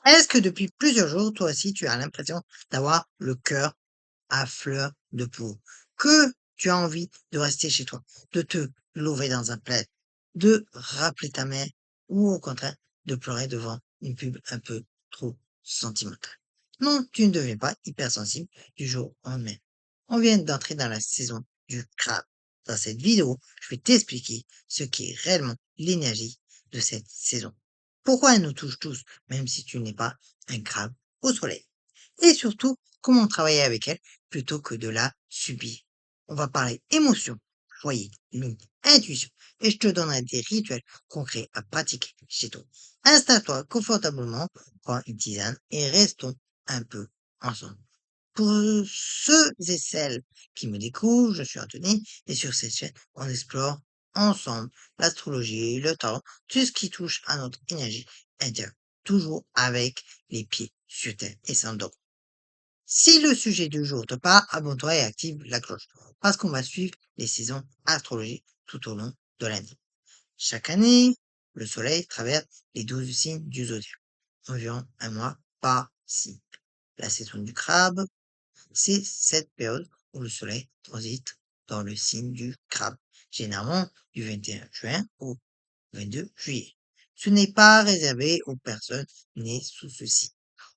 Est-ce que depuis plusieurs jours, toi aussi, tu as l'impression d'avoir le cœur à fleur de peau? Que tu as envie de rester chez toi, de te lauver dans un plaid, de rappeler ta mère ou au contraire de pleurer devant une pub un peu trop sentimentale? Non, tu ne deviens pas hypersensible du jour au lendemain. On vient d'entrer dans la saison du crabe. Dans cette vidéo, je vais t'expliquer ce qu'est réellement l'énergie de cette saison. Pourquoi elle nous touche tous, même si tu n'es pas un crabe au soleil. Et surtout, comment travailler avec elle plutôt que de la subir. On va parler émotion, foyer, lune, intuition, et je te donnerai des rituels concrets à pratiquer chez toi. Installe-toi confortablement, prends une tisane et restons un peu ensemble. Pour ceux et celles qui me découvrent, je suis Anthony et sur cette chaîne, on explore ensemble l'astrologie, le temps, tout ce qui touche à notre énergie intérieure, toujours avec les pieds sur terre et sans dogme. Si le sujet du jour te parle, abonne-toi et active la cloche, parce qu'on va suivre les saisons astrologiques tout au long de l'année. Chaque année, le soleil traverse les 12 signes du zodiaque, environ un mois par signe. La saison du crabe, c'est cette période où le soleil transite dans le signe du crabe, généralement du 21 juin au 22 juillet. Ce n'est pas réservé aux personnes nées sous ce signe.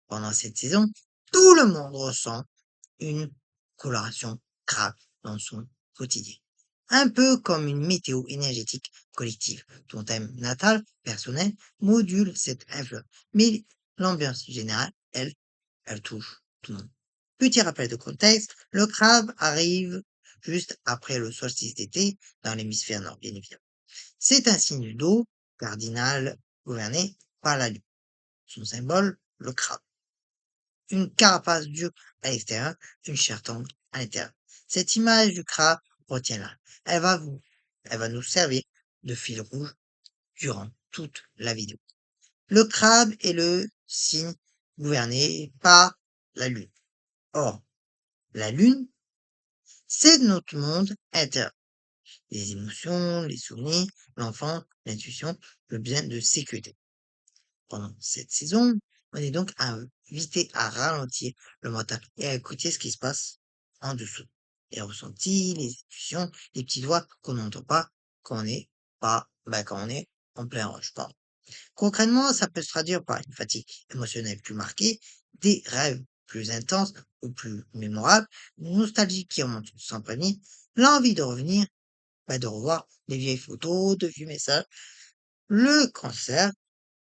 Pendant cette saison, tout le monde ressent une coloration grave dans son quotidien. Un peu comme une météo énergétique collective. Ton thème natal, personnel, module cette influence. Mais l'ambiance générale, elle touche tout le monde. Petit rappel de contexte, le crabe arrive juste après le solstice d'été dans l'hémisphère nord, bien évidemment. C'est un signe d'eau cardinal gouverné par la lune. Son symbole, le crabe. Une carapace dure à l'extérieur, une chair tendre à l'intérieur. Cette image du crabe, retiens-la. Elle va nous servir de fil rouge durant toute la vidéo. Le crabe est le signe gouverné par la lune. Or, la lune, c'est notre monde intérieur. Les émotions, les souvenirs, l'enfant, l'intuition, le besoin de sécurité. Pendant cette saison, on est donc invité à ralentir le mental et à écouter ce qui se passe en dessous. Les ressentis, les intuitions, les petites voix qu'on n'entend pas quand on est quand on est en plein rush. Pardon. Concrètement, ça peut se traduire par une fatigue émotionnelle plus marquée, des rêves plus intenses ou plus mémorables, une nostalgie qui remonte sans prévenir, l'envie de revenir, de revoir des vieilles photos, de vieux messages. Le cancer,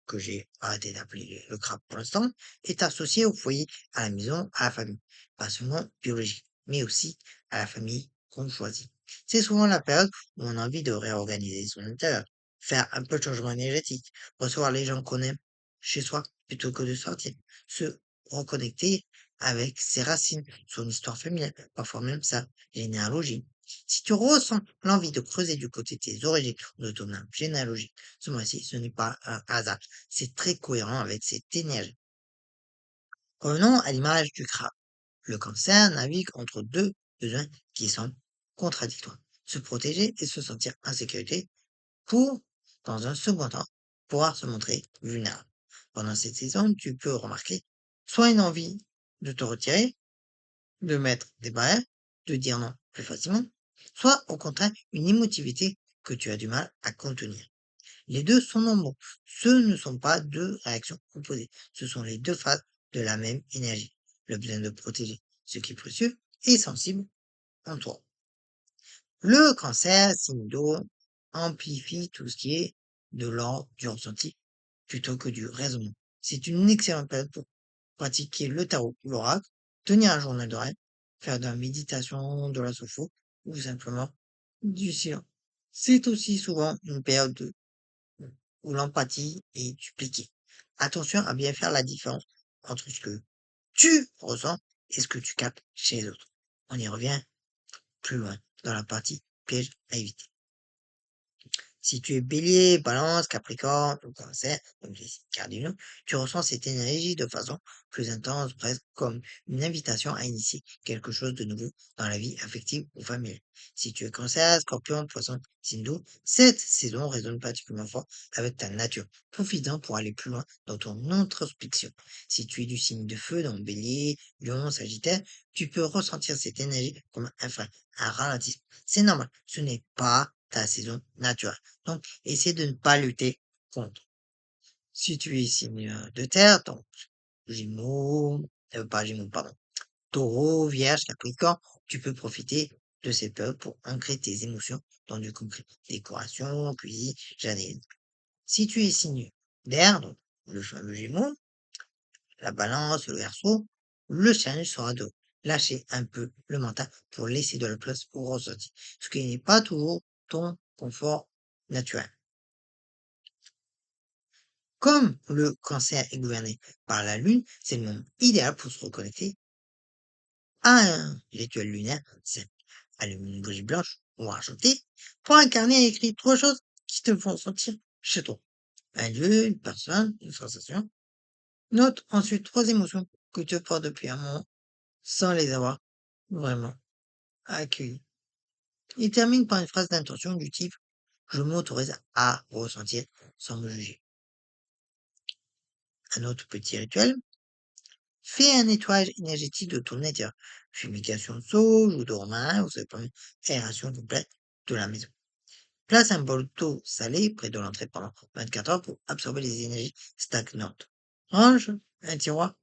que j'ai arrêté d'appeler le crabe pour l'instant, est associé au foyer, à la maison, à la famille. Pas seulement biologique, mais aussi à la famille qu'on choisit. C'est souvent la période où on a envie de réorganiser son intérieur, faire un peu de changement énergétique, recevoir les gens qu'on aime chez soi plutôt que de sortir, se reconnecter avec ses racines, son histoire familiale, parfois même sa généalogie. Si tu ressens l'envie de creuser du côté de tes origines ou de ton arbre généalogique, ce mois-ci, ce n'est pas un hasard. C'est très cohérent avec cette énergie. Revenons à l'image du crabe. Le cancer navigue entre deux besoins qui sont contradictoires. Se protéger et se sentir en sécurité pour, dans un second temps, pouvoir se montrer vulnérable. Pendant cette saison, tu peux remarquer soit une envie de te retirer, de mettre des barrières, de dire non plus facilement, soit au contraire une émotivité que tu as du mal à contenir. Les deux sont normaux. Ce ne sont pas deux réactions opposées. Ce sont les deux phases de la même énergie. Le besoin de protéger ce qui est précieux et sensible en toi. Le cancer, signe d'eau, amplifie tout ce qui est de l'ordre du ressenti plutôt que du raisonnement. C'est une excellente période pour pratiquer le tarot ou l'oracle, tenir un journal de rêve, faire de la méditation, de la sopho ou simplement du silence. C'est aussi souvent une période où l'empathie est dupliquée. Attention à bien faire la différence entre ce que tu ressens et ce que tu captes chez les autres. On y revient plus loin dans la partie piège à éviter. Si tu es bélier, balance, capricorne ou cancer, donc les signes cardinaux, tu ressens cette énergie de façon plus intense, presque comme une invitation à initier quelque chose de nouveau dans la vie affective ou familiale. Si tu es cancer, scorpion, poisson, signe d'eau, cette saison résonne particulièrement fort avec ta nature, profitant pour aller plus loin dans ton introspection. Si tu es du signe de feu, donc bélier, lion, sagittaire, tu peux ressentir cette énergie comme un frein, un ralentissement. C'est normal, ce n'est pas ta saison naturelle. Donc, essaie de ne pas lutter contre. Si tu es signe de terre, donc Gémeaux, pas Gémeaux, pardon, Taureau, Vierge, Capricorne, tu peux profiter de cette période pour ancrer tes émotions dans du concret. Décoration, cuisine, jardin. Si tu es signe d'air, donc le fameux Gémeaux, la balance, le verso, le challenge sera de lâcher un peu le mental pour laisser de la place au ressenti, ce qui n'est pas toujours ton confort naturel. Comme le cancer est gouverné par la lune, c'est le moment idéal pour se reconnecter à un rituel lunaire simple. Allume une bougie blanche ou argentée, prends un carnet et écris trois choses qui te font sentir chez toi. Un lieu, une personne, une sensation. Note ensuite trois émotions que tu portes depuis un moment sans les avoir vraiment accueillies. Et termine par une phrase d'intention du type je m'autorise à ressentir sans me juger. Un autre petit rituel, fais un nettoyage énergétique de ton intérieur. Fumigation de sauge ou de romarin ou simplement aération complète de la maison. Place un bol d'eau salée près de l'entrée pendant 24 heures pour absorber les énergies stagnantes. Range un tiroir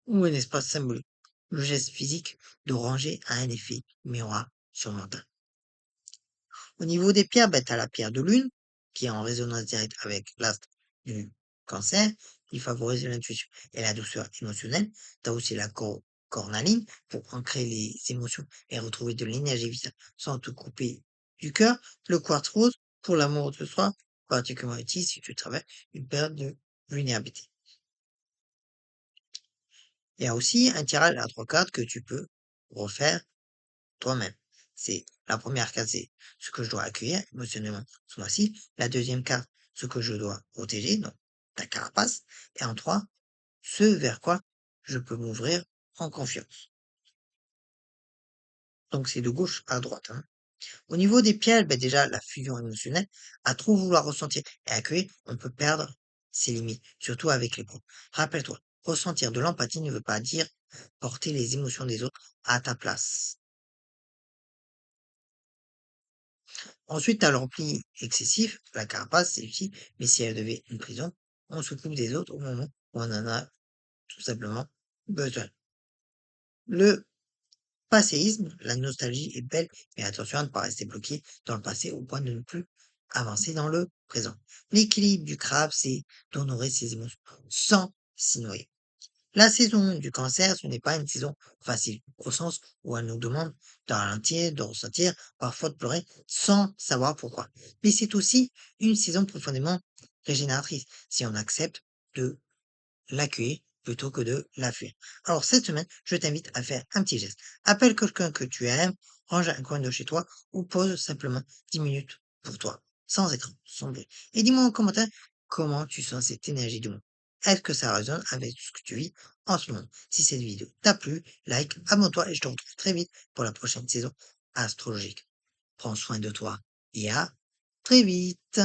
ou un espace symbolique. Le geste physique de ranger a un effet miroir sur le mental. Au niveau des pierres, ben, tu as la pierre de lune, qui est en résonance directe avec l'astre du cancer, qui favorise l'intuition et la douceur émotionnelle. Tu as aussi la cornaline pour ancrer les émotions et retrouver de l'énergie vitale sans te couper du cœur. Le quartz rose pour l'amour de soi, particulièrement utile si tu traverses une période de vulnérabilité. Il y a aussi un tirage à trois cartes que tu peux refaire toi-même. C'est la première carte, c'est ce que je dois accueillir émotionnellement ce mois-ci. La deuxième carte, ce que je dois protéger, donc ta carapace. Et en trois, ce vers quoi je peux m'ouvrir en confiance. Donc c'est de gauche à droite, hein. Au niveau des pièges, ben déjà la fusion émotionnelle, à trop vouloir ressentir et accueillir, on peut perdre ses limites, surtout avec les pros. Rappelle-toi, ressentir de l'empathie ne veut pas dire porter les émotions des autres à ta place. Ensuite, tu as le repli excessif, la carapace, c'est utile, mais si elle devait une prison, on s'occupe des autres au moment où on en a tout simplement besoin. Le passéisme, la nostalgie est belle, mais attention à ne pas rester bloqué dans le passé au point de ne plus avancer dans le présent. L'équilibre du crabe, c'est d'honorer ses émotions sans s'y noyer. La saison du cancer, ce n'est pas une saison facile, au sens où elle nous demande de ralentir, de ressentir, parfois de pleurer, sans savoir pourquoi. Mais c'est aussi une saison profondément régénératrice, si on accepte de l'accueillir plutôt que de la fuir. Alors cette semaine, je t'invite à faire un petit geste. Appelle quelqu'un que tu aimes, range un coin de chez toi ou pose simplement 10 minutes pour toi, sans écran, sans bruit. Et dis-moi en commentaire comment tu sens cette énergie du monde. Est-ce que ça résonne avec ce que tu vis en ce moment? Si cette vidéo t'a plu, like, abonne-toi et je te retrouve très vite pour la prochaine saison astrologique. Prends soin de toi et à très vite.